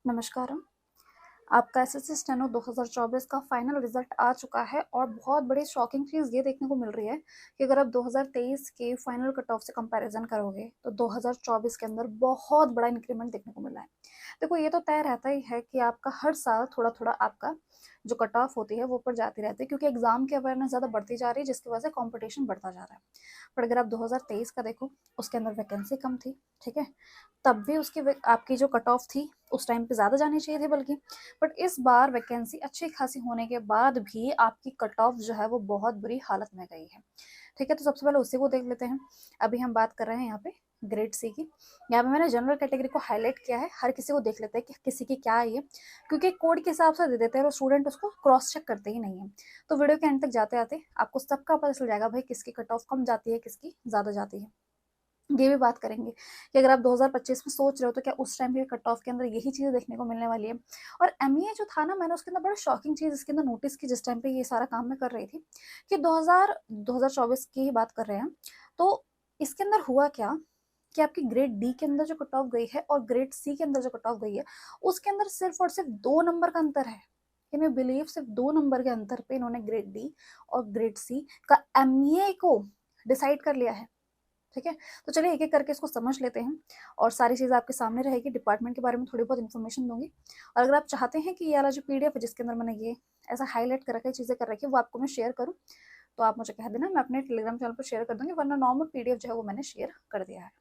नमस्कारम। आपका SSC steno 2024 का final result आ चुका है और बहुत बड़ी शॉकिंग चीज़ ये देखने को मिल रही है कि अगर आप 2023 के फाइनल कट ऑफ से कंपैरिजन करोगे तो 2024 के अंदर बहुत बड़ा इंक्रीमेंट देखने को मिला है। देखो, ये तो तय रहता ही है कि आपका हर साल थोड़ा थोड़ा आपका जो कट ऑफ होती है वो ऊपर जाती रहती है, क्योंकि एग्जाम की अवेयरनेस ज़्यादा बढ़ती जा रही है, जिसकी वजह से कॉम्पिटिशन बढ़ता जा रहा है। पर अगर आप 2023 का देखो, उसके अंदर वैकेंसी कम थी, ठीक है, तब भी उसकी आपकी जो कट ऑफ थी उस टाइम पे ज़्यादा जानी चाहिए थी बल्कि। बट इस बार वैकेंसी अच्छी खासी होने के बाद भी आपकी कट ऑफ जो है वो बहुत बुरी हालत में गई है, ठीक है। तो सबसे पहले उसी को देख लेते हैं। अभी हम बात कर रहे हैं यहाँ पे ग्रेड सी की। यहाँ पे मैंने जनरल कैटेगरी को हाईलाइट किया है, हर किसी को देख लेते हैं कि किसी की क्या आई है, क्योंकि कोड के हिसाब से दे देते हैं और स्टूडेंट उसको क्रॉस चेक करते ही नहीं है। तो वीडियो के एंड तक जाते आते आपको सबका पता चल जाएगा भाई किसकी कट ऑफ कम जाती है, किसकी ज़्यादा जाती है। ये भी बात करेंगे कि अगर आप 2025 में सोच रहे हो तो क्या उस टाइम के कट ऑफ के अंदर यही चीज़ें देखने को मिलने वाली है। और एमईए जो था ना, मैंने उसके अंदर बड़ा शॉकिंग चीज़ इसके अंदर नोटिस की जिस टाइम पे ये सारा काम मैं कर रही थी कि 2024 की ही बात कर रहे हैं। तो इसके अंदर हुआ क्या कि आपकी ग्रेड डी के अंदर जो कट ऑफ गई है और ग्रेड सी के अंदर जो कट ऑफ गई है उसके अंदर सिर्फ और सिर्फ 2 नंबर का अंतर है। कैन यू बिलीव, सिर्फ 2 नंबर के अंतर पे इन्होंने ग्रेड डी और ग्रेड सी का एमईए को डिसाइड कर लिया है, ठीक है। तो चलिए एक एक करके इसको समझ लेते हैं और सारी चीज़ आपके सामने रहेगी। डिपार्टमेंट के बारे में थोड़ी बहुत इन्फॉर्मेशन दूंगी। और अगर आप चाहते हैं कि ये वाला जो पीडीएफ है जिसके अंदर मैंने ये ऐसा हाईलाइट कर रखा है, चीज़ें कर रखी है, वो आपको मैं शेयर करूँ तो आप मुझे कह देना, मैं अपने टेलीग्राम चैनल पर शेयर कर दूंगी, वरना नॉर्मल पीडीएफ जो है वो मैंने शेयर कर दिया है।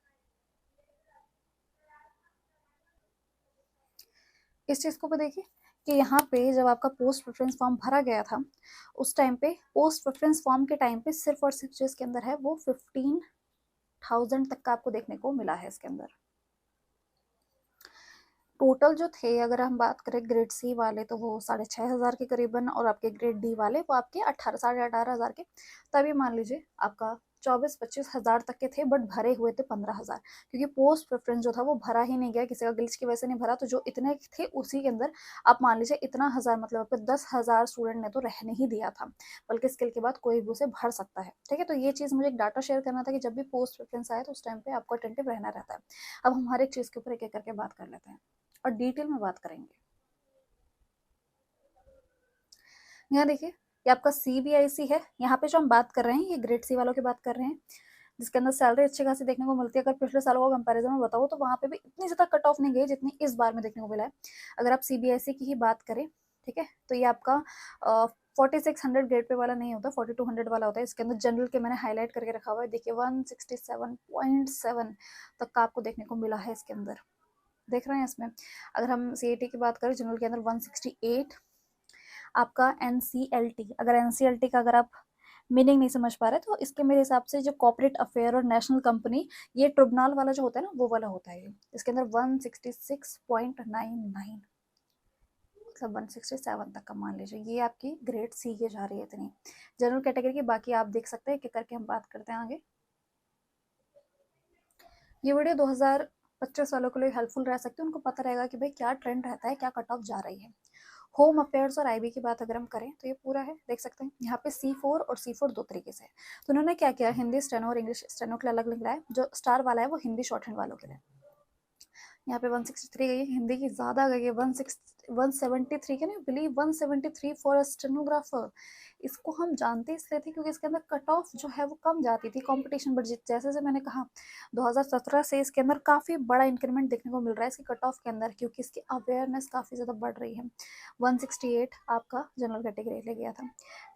इस चीज़ को भी देखिए कि यहाँ पे जब आपका पोस्ट प्रेफरेंस फॉर्म भरा गया था उस टाइम पे पोस्ट प्रेफरेंस फॉर्म के टाइम पे सिर्फ और सिर्फ जो इसके अंदर है वो 15,000 तक का आपको देखने को मिला है इसके अंदर। टोटल जो थे, अगर हम बात करें ग्रेड सी वाले तो वो 6,500 के करीबन, और आपके ग्रेड डी वाले वो आपके 18,500 के। तभी मान लीजिए आपका 24-25 हज़ार तक के थे, बट भरे हुए थे 15,000, क्योंकि पोस्ट प्रेफरेंस जो था वो भरा ही नहीं गया, किसी का ग्लिच की वजह से नहीं भरा। तो जो इतने थे उसी के अंदर आप मान लीजिए इतना हज़ार, मतलब आपके 10,000 स्टूडेंट ने तो रहने ही दिया था, बल्कि स्किल के बाद कोई भी उसे भर सकता है, ठीक है। तो ये चीज़ मुझे एक डाटा शेयर करना था कि जब भी पोस्ट प्रेफरेंस आए तो उस टाइम पे आपको अटेंटिव रहना रहता है। अब हम हर एक चीज़ के ऊपर एक एक करके बात कर लेते हैं और डिटेल में बात करेंगे। यहाँ देखिए, ये आपका सीबीआईसी है। यहाँ पे जो हम बात कर रहे हैं ये ग्रेड सी वालों की बात कर रहे हैं, जिसके अंदर सैलरी अच्छी खासी देखने को मिलती है। अगर पिछले सालों का कंपैरिजन में बताऊँ तो वहाँ पे भी इतनी ज़्यादा कट ऑफ नहीं गई जितनी इस बार में देखने को मिला है। अगर आप सीबीएसई की ही बात करें, ठीक है, तो ये आपका 4600 ग्रेड पे वाला नहीं होता, 4200 वाला होता है। इसके अंदर जनरल के मैंने हाईलाइट करके रखा हुआ है, देखिए 167.7 तक का आपको देखने को मिला है इसके अंदर, देख रहे हैं इसमें। अगर हम सीईटी की बात करें जनरल के अंदर 168। आपका एनसीएलटी, अगर एनसीएलटी का अगर आप मीनिंग नहीं समझ पा रहे तो इसके मेरे हिसाब से जो कॉर्पोरेट अफेयर और नेशनल कंपनी, ये ट्रिब्यूनल वाला जो होता है ना वो वाला होता है। इसके अंदर 166.99, मतलब 167 तक का मान लीजिए, ये आपकी ग्रेड सी की जा रही है इतनी। जनरल कैटेगरी की बाकी आप देख सकते हैं, एक करके हम बात करते हैं आगे। ये वीडियो 2025 वालों के लिए हेल्पफुल रह सकती है, उनको पता रहेगा कि भाई क्या ट्रेंड रहता है, क्या कट ऑफ जा रही है। होम अफेयर्स और आईबी की बात अगर हम करें तो ये पूरा है, देख सकते हैं यहाँ पे C4 और C4 दो तरीके से है। तो उन्होंने क्या किया, हिंदी स्टेनो और इंग्लिश स्टेनो के लिए अलग लिखा है। जो स्टार वाला है वो हिंदी शॉर्ट हैंड वालों के लिए। यहाँ पे 163 गई है, हिंदी की ज़्यादा गई है 173 के नहीं बिलीव 173 फॉर अ स्टेनोग्राफर। इसको हम जानते इसलिए थे क्योंकि इसके अंदर कट ऑफ जो है वो कम जाती थी, कंपटीशन बढ़, जैसे जैसे मैंने कहा 2017 से इसके अंदर काफ़ी बड़ा इंक्रीमेंट देखने को मिल रहा है इसकी कट ऑफ के अंदर, क्योंकि इसकी अवेयरनेस काफ़ी ज़्यादा बढ़ रही है। 168 आपका जनरल कैटेगरी ले गया था।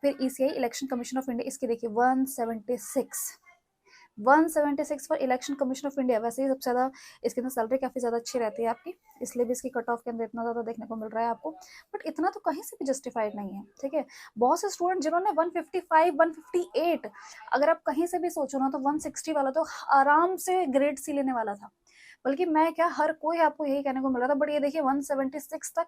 फिर ECI election commission of India, इसकी देखिए 176 for election commission of India. वैसे ही सबसे ज़्यादा इसके अंदर सैलरी काफ़ी ज़्यादा अच्छी रहती है आपकी, इसलिए भी इसकी कट ऑफ के अंदर इतना ज़्यादा देखने को मिल रहा है आपको। बट इतना तो कहीं से भी जस्टिफाइड नहीं है, ठीक है। बहुत से स्टूडेंट जिन्होंने 155 158, अगर आप कहीं से भी सोचो ना तो 160 वाला तो आराम से ग्रेड सी लेने वाला था, बल्कि मैं क्या हर कोई आपको यही कहने को मिल रहा था। बट ये देखिए 176 तक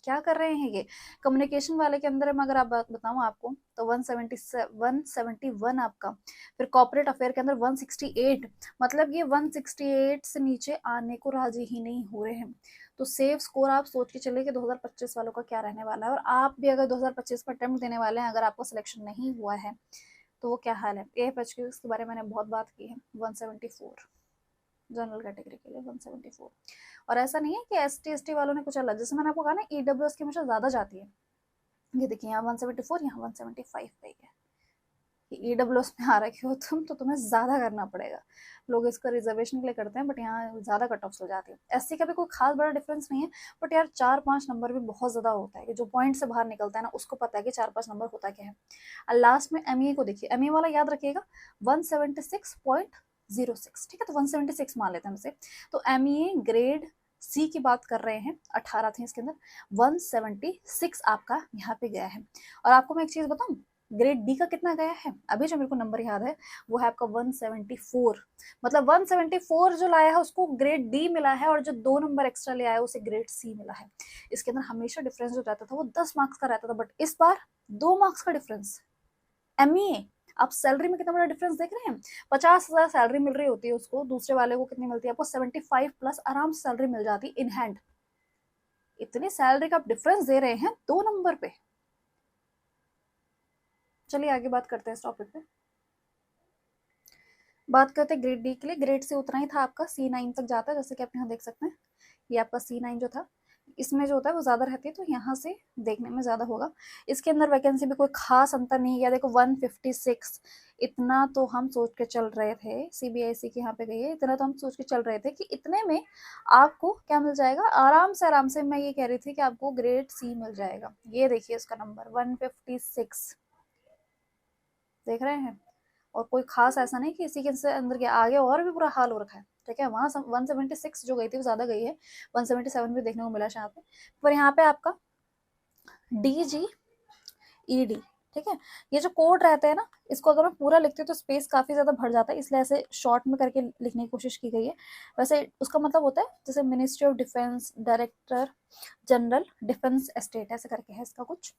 क्या कर रहे हैं ये। कम्युनिकेशन वाले के अंदर में अगर आप बताऊं आपको तो 171 आपका। फिर कॉर्पोरेट अफेयर के अंदर 168, मतलब ये 168 से नीचे आने को राजी ही नहीं हो रहे हैं। तो सेफ स्कोर आप सोच के चलिए कि 2025 वालों का क्या रहने वाला है। और आप भी अगर 2025 में अटेम्प्ट देने वाले हैं, अगर आपको सिलेक्शन नहीं हुआ है तो वो क्या हाल है। AFHQ के बारे में मैंने बहुत बात की है, 174। जनरल कैटेगरी के लिए 174। और ऐसा नहीं है कि ST ST वालों ने कुछ अलग, जैसे मैंने आपको कहा ना EWS की हमेशा ज़्यादा जाती है। ये देखिए यहाँ 174, यहाँ 175 पे है कि EWS में आ रखे हो तुम तो तुम्हें ज़्यादा करना पड़ेगा। लोग इसका रिजर्वेशन के लिए करते हैं, बट यहाँ ज़्यादा कट ऑफ हो जाती है। SC का भी कोई खास बड़ा डिफरेंस नहीं है, बट यार 4-5 नंबर भी बहुत ज़्यादा होता है कि जो पॉइंट से बाहर निकलता है ना उसको पता है कि 4-5 नंबर होता क्या है। और लास्ट में MEA को देखिए, MEA वाला याद रखिएगा 176.06, ठीक है, तो 176 मान लेते हैं हमसे। तो MEA ग्रेड C की बात कर रहे हैं, 18 थे इसके अंदर, 176 आपका यहाँ पे गया है। और आपको मैं एक चीज बताऊं, ग्रेड डी का कितना गया है, अभी जो मेरे को नंबर याद है वो है आपका 174। मतलब 174 जो लाया है उसको ग्रेड डी मिला है, और जो 2 नंबर एक्स्ट्रा ले आया उसे ग्रेड सी मिला है। इसके अंदर हमेशा डिफरेंस जो रहता था वो 10 मार्क्स का रहता था, बट इस बार 2 मार्क्स का डिफरेंस। MEA, आप सैलरी में कितना बड़ा डिफरेंस देख रहे हैं। 50,000 सैलरी मिल रही होती है उसको, दूसरे वाले को कितनी मिलती है, आपको 75+ आराम से सैलरी मिल जाती इन हैंड। इतनी सैलरी का आप डिफरेंस दे रहे हैं 2 नंबर पे। चलिए आगे बात करते हैं इस टॉपिक पे। बात करते हैं ग्रेड डी के लिए। ग्रेड से उतना ही था आपका, C9 तक जाता है, जैसे कि आप यहाँ देख सकते हैं। ये आपका C9 जो था, इसमें जो होता है वो ज़्यादा रहती है, तो यहाँ से देखने में ज़्यादा होगा। इसके अंदर वैकेंसी भी कोई खास अंतर नहीं है। देखो 156, इतना तो हम सोच के चल रहे थे, CBSE की यहाँ पे गई है, इतना तो हम सोच के चल रहे थे कि इतने में आपको क्या मिल जाएगा, आराम से मैं ये कह रही थी कि आपको ग्रेड C मिल जाएगा। ये देखिए इसका नंबर 156, देख रहे हैं। और कोई खास ऐसा नहीं कि इसी के से अंदर के आगे और भी बुरा हाल हो रखा है, ठीक है। वहाँ 176 जो गई थी वो ज़्यादा गई है, 177 भी देखने को मिला शायद पे। पर यहाँ पे आपका DGED, ठीक है, ये जो कोड रहते हैं ना, इसको अगर मैं पूरा लिखती हूँ तो स्पेस काफ़ी ज़्यादा भर जाता है, इसलिए ऐसे शॉर्ट में करके लिखने की कोशिश की गई है। वैसे उसका मतलब होता है जैसे ministry of defence, director general defence estate, ऐसे करके है इसका कुछ।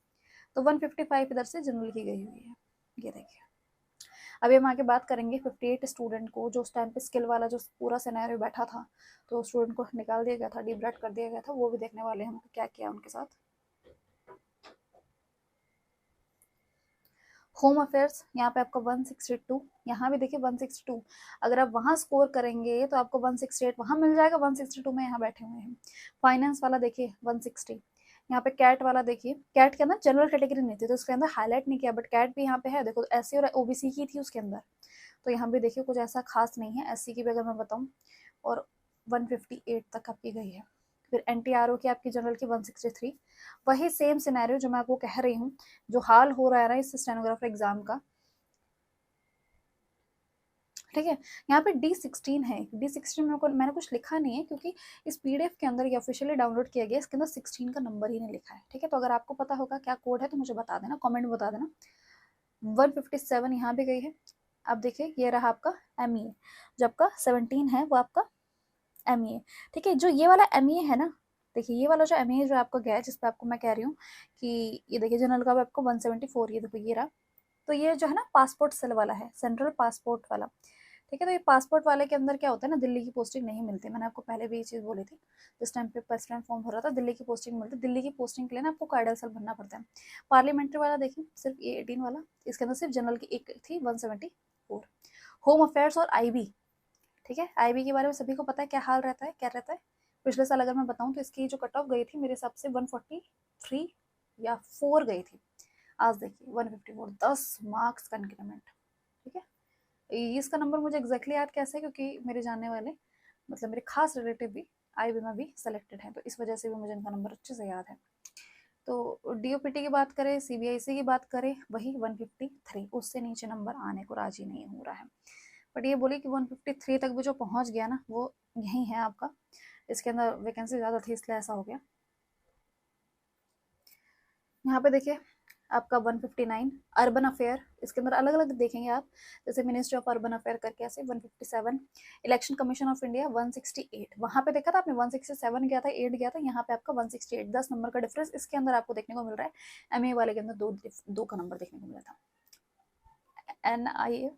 तो 155 इधर से जनरल की गई हुई है, ये देखिए। अभी हम आगे बात करेंगे 58 स्टूडेंट को, जो उस टाइम पे स्किल वाला जो पूरा सिनेरियो बैठा था, तो स्टूडेंट को निकाल दिया गया था, डिब्रेट कर दिया गया था, वो भी देखने वाले हैं हम क्या किया उनके साथ। होम अफेयर्स, यहाँ पे आपका 162, यहाँ भी देखिए 162। अगर आप वहाँ स्कोर करेंगे तो आपको 168 वहाँ मिल जाएगा, 162 में यहाँ बैठे हुए हैं। फाइनेंस वाला देखिए 160। यहाँ पे कैट वाला देखिए, कैट के अंदर जनरल कैटेगरी नहीं थी तो उसके अंदर हाईलाइट नहीं किया, बट कैट भी यहाँ पे है, देखो SC और OBC की थी उसके अंदर। तो यहाँ भी देखिए कुछ ऐसा खास नहीं है, SC की भी अगर मैं बताऊँ, और 158 तक आपकी गई है। फिर NTRO की आपकी जनरल की 163। वही सेम सिनेरियो जो मैं आपको कह रही हूँ, जो हाल हो रहा है ना इस स्टेनोग्राफर एग्जाम का, ठीक है। यहाँ पे D16 है, D16 में मैंने कुछ लिखा नहीं है क्योंकि इस PDF के अंदर ये ऑफिशियली डाउनलोड किया गया, इसके अंदर 16 का नंबर ही नहीं लिखा है, ठीक है। तो अगर आपको पता होगा क्या कोड है तो मुझे बता देना, कमेंट में बता देना। 157 यहाँ भी गई है। अब देखिए ये रहा आपका MEA, जो आपका 17 है वो आपका MEA, ठीक है। जो ये वाला MEA है ना, देखिए ये वाला जो MEA जो आपको गया है, जिस पे आपको मैं कह रही हूँ कि ये देखिए जनरल का आपको 174, ये देखो ये रहा। तो ये जो है ना पासपोर्ट सेल वाला है, सेंट्रल पासपोर्ट वाला, ठीक है। तो ये पासपोर्ट वाले के अंदर क्या होता है ना, दिल्ली की पोस्टिंग नहीं मिलती, मैंने आपको पहले भी ये चीज़ बोली थी। जिस टाइम पे प्रेसिडेंट फॉर्म हो रहा था दिल्ली की पोस्टिंग मिलती, दिल्ली की पोस्टिंग के लिए ना आपको कार्डल सेल भरना पड़ता है। पार्लियामेंट्री वाला देखिए सिर्फ ये 18 वाला, इसके अंदर सिर्फ जनरल की एक थी 174। होम अफेयर्स और IB, ठीक है। IB के बारे में सभी को पता है क्या हाल रहता है, क्या रहता है। पिछले साल अगर मैं बताऊं तो इसकी जो कट ऑफ गई थी मेरे हिसाब से 143 या 4 गई थी। आज देखिए 154, 10 मार्क्स का इंक्रीमेंट, ठीक है। इसका नंबर मुझे एग्जैक्टली याद कैसे है, क्योंकि मेरे जानने वाले मतलब मेरे खास रिलेटिव भी IB में भी सेलेक्टेड हैं, तो इस वजह से भी मुझे इनका नंबर अच्छे से याद है। तो DOPT की बात करें, CBIC की बात करें, वही 153, उससे नीचे नंबर आने को राजी नहीं हो रहा है। बट ये बोली कि 153 तक भी जो पहुंच गया ना वो यही है आपका, इसके अंदर वैकेंसी ज़्यादा थी इसलिए ऐसा हो गया। यहाँ पे देखिए आपका 159 अर्बन अफेयर, इसके अंदर अलग अलग देखेंगे आप, जैसे मिनिस्ट्री ऑफ अर्बन अफेयर करके ऐसे 157। इलेक्शन कमीशन ऑफ इंडिया 168, वहाँ पे देखा था आपने 167 गया था, 8 गया था, यहाँ पे आपका 168, 10 नंबर का डिफरेंस इसके अंदर आपको देखने को मिल रहा है। MA वाले के अंदर दो का नंबर देखने को मिला था। NIA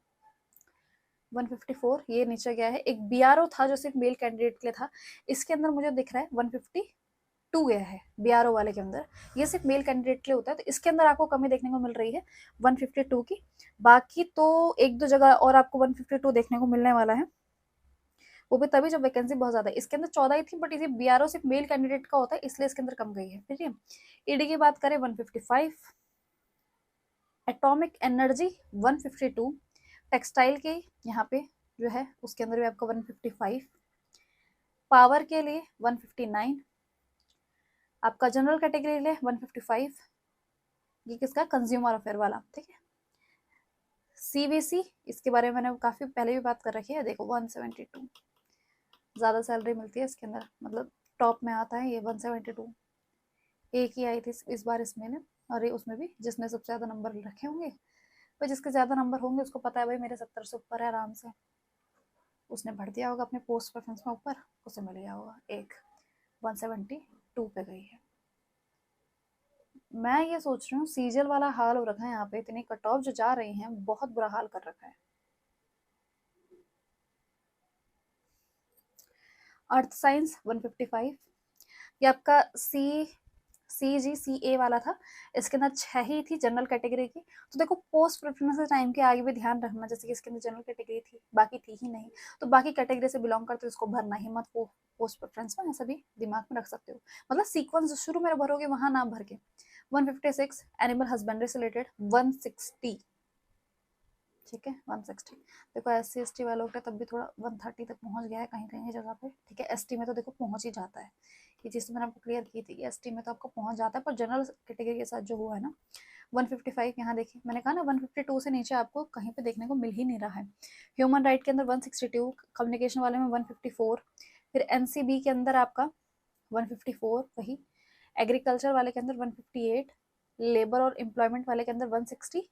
154, ये नीचे गया है। एक BRO था जो सिर्फ मेल कैंडिडेट के लिए था, इसके अंदर मुझे दिख रहा है 152 गया है BRO वाले के अंदर, ये सिर्फ मेल कैंडिडेट के लिए होता है, तो इसके अंदर आपको कमी देखने को मिल रही है 152 की। बाकी तो एक दो जगह और आपको 152 देखने को मिलने वाला है। वो भी तभी जब वैकेंसी बहुत ज्यादा है। इसके अंदर 14 ही थी, बट इसे बीआरओ सिर्फ मेल कैंडिडेट का होता है, इसलिए इसके अंदर कम गई है। ठीक है, ईडी की बात करें 155, एटॉमिक एनर्जी 152, टेक्सटाइल के यहाँ पे जो है उसके अंदर भी आपका 155, पावर के लिए 159, आपका जनरल कैटेगरी के लिए 155, ये किसका, कंज्यूमर अफेयर वाला। ठीक है, सीबीसी, इसके बारे में मैंने काफी पहले भी बात कर रखी है, देखो 172, ज्यादा सैलरी मिलती है इसके अंदर, मतलब टॉप में आता है ये 172। एक ही आई थी इस बार इसमें ने, और ये उसमें भी जिसने सबसे ज्यादा नंबर रखे होंगे, पर जिसके ज्यादा नंबर होंगे उसको पता है भाई मेरे 70 से ऊपर है आराम से, उसने भर दिया होगा अपने पोस्ट प्रेफरेंस में ऊपर, उसे मिल गया होगा। एक 172 पे गई है। मैं ये सोच रही हूँ सीजल वाला हाल हो रखा है यहाँ पे, इतनी कट ऑफ जो जा रही हैं बहुत बुरा हाल कर रखा है। अर्थ साइंस 155, ये आपका CGCA वाला था, इसके अंदर 6 ही थी जनरल कैटेगरी की। तो देखो पोस्ट प्रेफरेंस टाइम के आगे भी ध्यान रखना, जैसे कि इसके अंदर जनरल कैटेगरी थी, बाकी थी ही नहीं, तो बाकी कैटेगरी से बिलोंग करते हो इसको भरना ही मत वो पोस्ट प्रेफरेंस में, ऐसा भी दिमाग में रख सकते हो। मतलब सीक्वेंस शुरू में भरोगे वहां ना भर के। 156 एनिमल हस्बेंड्री से रिलेटेड 160, ठीक है 160। देखो SC ST वालों का तब भी थोड़ा 130 तक पहुंच गया है कहीं कहीं जगह पे। ठीक है, ST में तो देखो पहुंच ही जाता है, ये चीज़ तो मैंने आपको क्लियर की थी कि ST में तो आपको पहुंच जाता है, पर जनरल कैटेगरी के साथ जो हुआ है ना 155, यहाँ देखिए मैंने कहा ना 152 से नीचे आपको कहीं पे देखने को मिल ही नहीं रहा है। ह्यूमन राइट के अंदर 162, कम्युनिकेशन वाले में 154, फिर NCB के अंदर आपका 154 वही, एग्रीकल्चर वाले के अंदर 158, लेबर और एम्प्लॉयमेंट वाले के अंदर 160,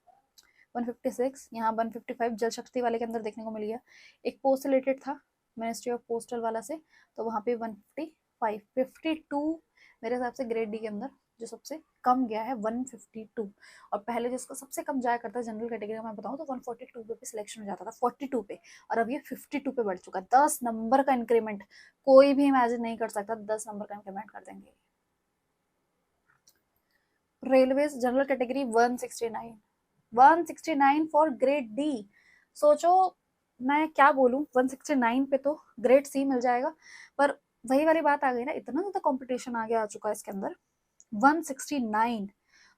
156, यहाँ 155 जल शक्ति वाले के अंदर देखने को मिल गया। एक पोस्ट रिलेटेड था मिनिस्ट्री ऑफ पोस्टल वाला से, तो वहाँ पे 155, 52 मेरे हिसाब से ग्रेड डी के अंदर जो सबसे कम गया है 152, और पहले जिसका सबसे कम जाया करता है जनरल कैटेगरी में बताऊँ तो 142 पे सिलेक्शन हो जाता था, 42 पे, और अब ये 52 पे बढ़ चुका है। 10 नंबर का इंक्रीमेंट कोई भी इमेजिन नहीं कर सकता, 10 नंबर का इंक्रीमेंट कर देंगे। Railway general category 169, 169 for grade D. सोचो मैं क्या बोलूं, 169 पे तो ग्रेड सी मिल जाएगा, पर वही वाली बात आ गई ना, इतना ज्यादा कंपटीशन आगे आ चुका है इसके अंदर। 169,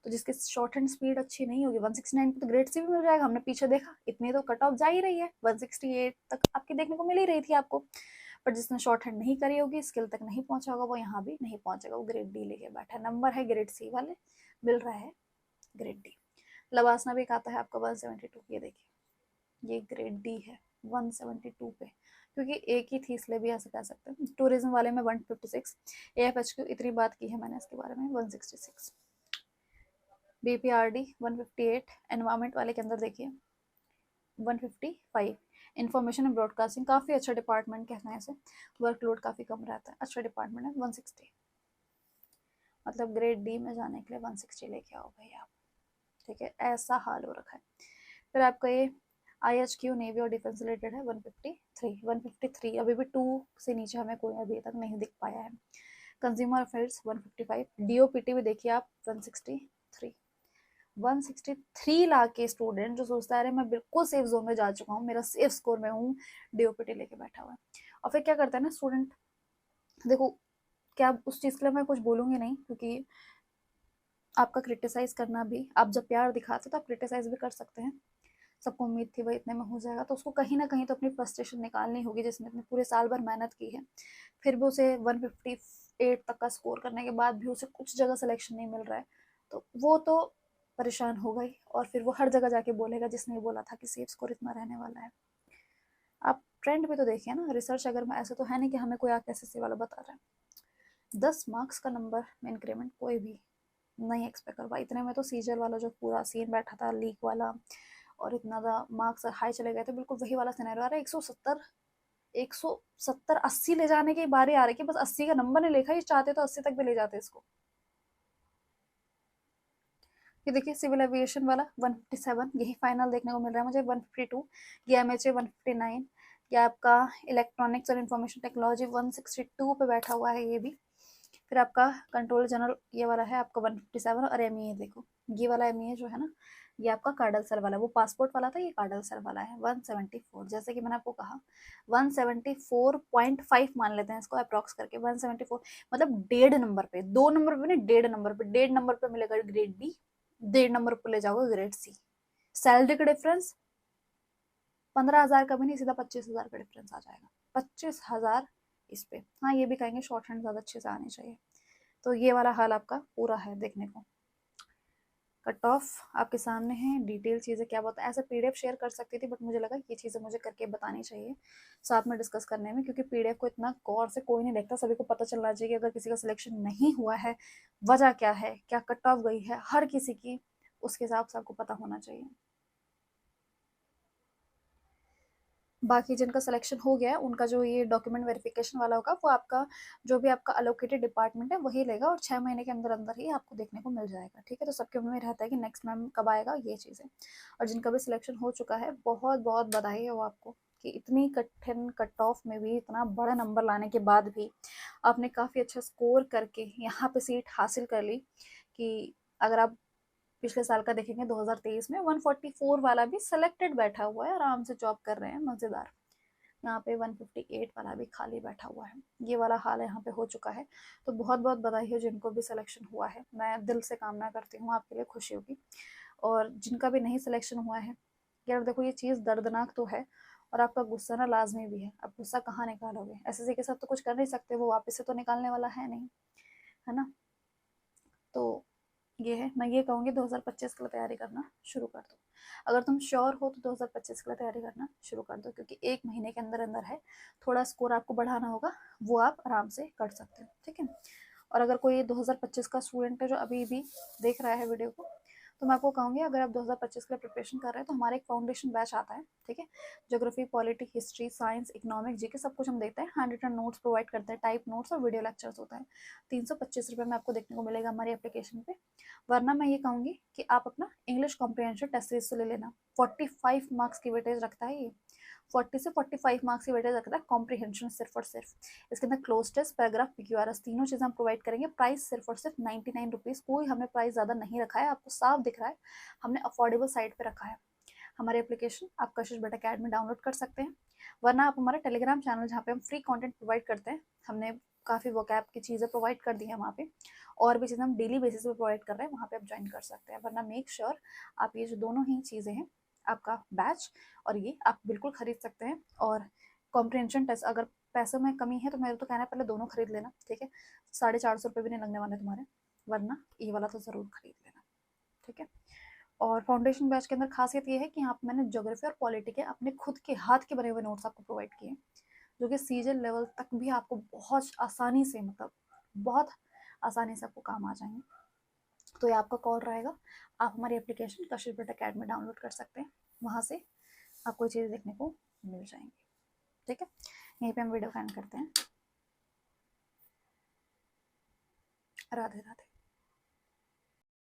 तो जिसकी शॉर्ट हैंड स्पीड अच्छी नहीं होगी 169 पे तो ग्रेड सी भी मिल जाएगा। हमने पीछे देखा इतनी तो कट ऑफ जा ही रही है, 168 तक आपकी देखने को मिल ही रही थी आपको, पर जिसने शॉर्ट हैंड नहीं करी होगी, स्किल तक नहीं पहुंचा होगा, वो यहाँ भी नहीं पहुंचेगा, वो ग्रेड डी लेके बैठा है। नंबर है ग्रेड सी वाले, मिल रहा है ग्रेड डी। लवासना भी आता है आपका 172, ये देखिए ये ग्रेड डी है 172 पे, क्योंकि एक ही थी इसलिए भी ऐसा कह सकते हैं। टूरिज्म वाले में 156, AFHQ इतनी बात की है मैंने इसके बारे में 166, BPRD 158, एनवायरमेंट वाले के अंदर देखिए 155, इंफॉर्मेशन एंड ब्रॉडकास्टिंग काफ़ी अच्छा डिपार्टमेंट कहते हैं इसे, वर्कलोड काफ़ी कम रहता है, अच्छा डिपार्टमेंट है 160, मतलब ग्रेड डी में जाने के लिए 160 लेके आओ भाई आप। ठीक है, ऐसा हाल हो रखा है। फिर आपका ये IHQ नेवी और डिफेंस रिलेटेड है 153, 153 अभी भी 2 से नीचे हमें कोई अभी तक नहीं दिख पाया है। कंज्यूमर अफेयर्स 155, DOPT भी देखिए आप 163, 163 लाख के स्टूडेंट जो सोचता है अरे मैं बिल्कुल सेफ जोन में जा चुका हूँ, मेरा सेफ स्कोर में हूँ, DOPT लेके बैठा हुआ है। और फिर क्या करता है ना स्टूडेंट, देखो क्या उस चीज़ के लिए मैं कुछ बोलूँगी नहीं, क्योंकि आपका क्रिटिसाइज करना भी, आप जब प्यार दिखाते तो आप क्रिटिसाइज भी कर सकते हैं। सबको उम्मीद थी भाई इतने में हो जाएगा, तो उसको कहीं ना कहीं तो अपनी फ्रस्ट्रेशन निकालनी होगी, जिसने अपने पूरे साल भर मेहनत की है, फिर भी उसे 158 तक का स्कोर करने के बाद भी उसे कुछ जगह सिलेक्शन नहीं मिल रहा है, तो वो तो परेशान हो गई, और फिर वो हर जगह जाके बोलेगा जिसने बोला था कि सेफ स्कोर इतना रहने वाला है। आप ट्रेंड भी तो देखिए ना, रिसर्च अगर मैं ऐसा तो है नहीं कि हमें कोई आके SSC वाला बता रहा है। 10 मार्क्स का नंबर में इंक्रीमेंट कोई भी नहीं एक्सपेक्ट कर पाया, इतने में तो सीजर वाला जो पूरा सीन बैठा था लीक वाला, और इतना ज़्यादा मार्क्स हाई चले गए थे, बिल्कुल वही वाला सिनेरियो आ रहा है। 170 80 ले जाने की बारी आ रही है, बस 80 का नंबर नहीं लिखा, ये चाहते तो 80 तक भी ले जाते इसको। ये देखिए सिविल एविएशन वाला 157, यही फाइनल देखने को मिल रहा है मुझे 152, ये MHA 159, ये आपका इलेक्ट्रॉनिक्स और इंफॉर्मेशन टेक्नोलॉजी 162 पे बैठा हुआ है ये भी। फिर आपका कंट्रोल जनरल ये वाला है आपका 157, और MEA देखो ये वाला एमईए जो है ना, ये आपका कार्डल सेल वाला, वो पासपोर्ट वाला था, ये कार्डल सेल वाला है 174। जैसे कि मैंने आपको कहा 174.5 मान लेते हैं इसको अप्रॉक्स करके, 174 मतलब 1.5 नंबर पे, 2 नंबर पे नहीं, 1.5 नंबर पे, 1.5 नंबर पे मिलेगा ग्रेड बी, 1.5 नंबर पे ले जाओगे ग्रेड सी। सैलरी का डिफरेंस 15,000 का भी नहीं, सीधा 25,000 का डिफरेंस आ जाएगा, 25,000 इस पे। हाँ ये भी कहेंगे शॉर्ट हैंड ज्यादा अच्छे से आने चाहिए। तो ये वाला हाल आपका पूरा है देखने को। कट ऑफ आपके सामने है, डिटेल चीज़ें क्या बोलता है, ऐसे पीडीएफ शेयर कर सकती थी बट मुझे लगा ये चीज़ें मुझे करके बतानी चाहिए साथ में डिस्कस करने में, क्योंकि पीडीएफ को इतना गौर से कोई नहीं देखता, सभी को पता चलना चाहिए कि अगर किसी का सिलेक्शन नहीं हुआ है वजह क्या है, क्या कट ऑफ गई है हर किसी की, उसके हिसाब से आपको पता होना चाहिए। बाकी जिनका सिलेक्शन हो गया है उनका जो ये डॉक्यूमेंट वेरिफिकेशन वाला होगा वो आपका जो भी आपका अलोकेटेड डिपार्टमेंट है वही लेगा, और 6 महीने के अंदर अंदर ही आपको देखने को मिल जाएगा। ठीक है, तो सबके मन में रहता है कि नेक्स्ट मैम कब आएगा ये चीज़ें। और जिनका भी सिलेक्शन हो चुका है बहुत बहुत बधाई है वो आपको, कि इतनी कठिन कट ऑफ में भी इतना बड़ा नंबर लाने के बाद भी आपने काफ़ी अच्छा स्कोर करके यहाँ पे सीट हासिल कर ली। कि अगर आप पिछले साल का देखेंगे 2023 में 144 वाला भी सिलेक्टेड बैठा हुआ है, आराम से जॉब कर रहे हैं मजेदार। यहाँ पे 158 वाला भी खाली बैठा हुआ है, ये वाला हाल यहाँ पे हो चुका है। तो बहुत बहुत बधाई हो जिनको भी सिलेक्शन हुआ है, मैं दिल से कामना करती हूँ आपके लिए खुशी होगी। और जिनका भी नहीं सिलेक्शन हुआ है, यार देखो ये चीज़ दर्दनाक तो है, और आपका गुस्सा ना लाजमी भी है। अब गुस्सा कहाँ निकालोगे, एसएससी के साथ तो कुछ कर नहीं सकते, वो वापस से तो निकालने वाला है नहीं, है ना। तो ये है, मैं ये कहूँगी 2025 के लिए तैयारी करना शुरू कर दो। अगर तुम श्योर हो तो 2025 के लिए तैयारी करना शुरू कर दो, क्योंकि 1 महीने के अंदर अंदर है, थोड़ा स्कोर आपको बढ़ाना होगा, वो आप आराम से कर सकते हो। ठीक है, और अगर कोई 2025 का स्टूडेंट है जो अभी भी देख रहा है वीडियो को, तो मैं आपको कहूँगी अगर आप 2025 के लिए प्रिपरेशन कर रहे हैं तो हमारा एक फाउंडेशन बैच आता है। ठीक है, geography, polity, history, science, economic, GK सब कुछ हम देखते हैं, हैंड रिटन नोट्स प्रोवाइड करते हैं, टाइप नोट्स और वीडियो लेक्चर्स होता है। 325 रुपये में आपको देखने को मिलेगा हमारी एप्लीकेशन पे। वरना मैं ये कहूँगी कि आप अपना इंग्लिश कॉम्प्रिहेंशन टेस्ट सीरीज से ले लेना, 45 मार्क्स की वेटेज रखता है ये, 40 से 45 मार्क्स की वेटेज रखता है कॉम्प्रिहेंशन सिर्फ और सिर्फ। इसके अंदर क्लोज टेस्ट, पैराग्राफ, पीक्यूआरएस तीनों चीज़ें हम प्रोवाइड करेंगे। प्राइस सिर्फ और सिर्फ 99 रुपीज़, कोई हमने प्राइस ज़्यादा नहीं रखा है, आपको साफ दिख रहा है हमने अफोर्डेबल साइड पे रखा है। हमारे एप्लीकेशन आप कशिश बट अकेडमी डाउनलोड कर सकते हैं, वरना आप हमारे टेलीग्राम चैनल जहाँ पे हम फ्री कंटेंट प्रोवाइड करते हैं, हमने काफ़ी वोकैब की चीज़ें प्रोवाइड कर दी हैं वहाँ पे, और भी चीज़ें हम डेली बेसिस पे प्रोवाइड कर रहे हैं, वहाँ पे आप ज्वाइन कर सकते हैं। वरना मेक श्योर आप ये जो दोनों ही चीज़ें हैं, आपका बैच और ये आप बिल्कुल खरीद सकते हैं। और कॉम्प्रिहेंशन टेस्ट अगर पैसों में कमी है तो मेरे तो कहना है पहले दोनों खरीद लेना। ठीक है, 450 रुपये भी नहीं लगने वाले तुम्हारे, वरना ये वाला तो ज़रूर खरीद लेना। ठीक है, और फाउंडेशन बैच के अंदर खासियत ये है कि यहाँ पे मैंने ज्योग्राफी और पॉलिटी के अपने खुद के हाथ के बने हुए नोट्स आपको प्रोवाइड किए, जो कि सीजन लेवल तक भी आपको बहुत आसानी से, मतलब बहुत आसानी से आपको काम आ जाएंगे। तो ये आपका कॉल रहेगा, आप हमारी application Kashish but academy download कर सकते हैं, वहाँ से आपको ये चीज़ देखने को मिल जाएंगी। ठीक है, यहीं पे हम वीडियो का एंड करते हैं। राधे राधे।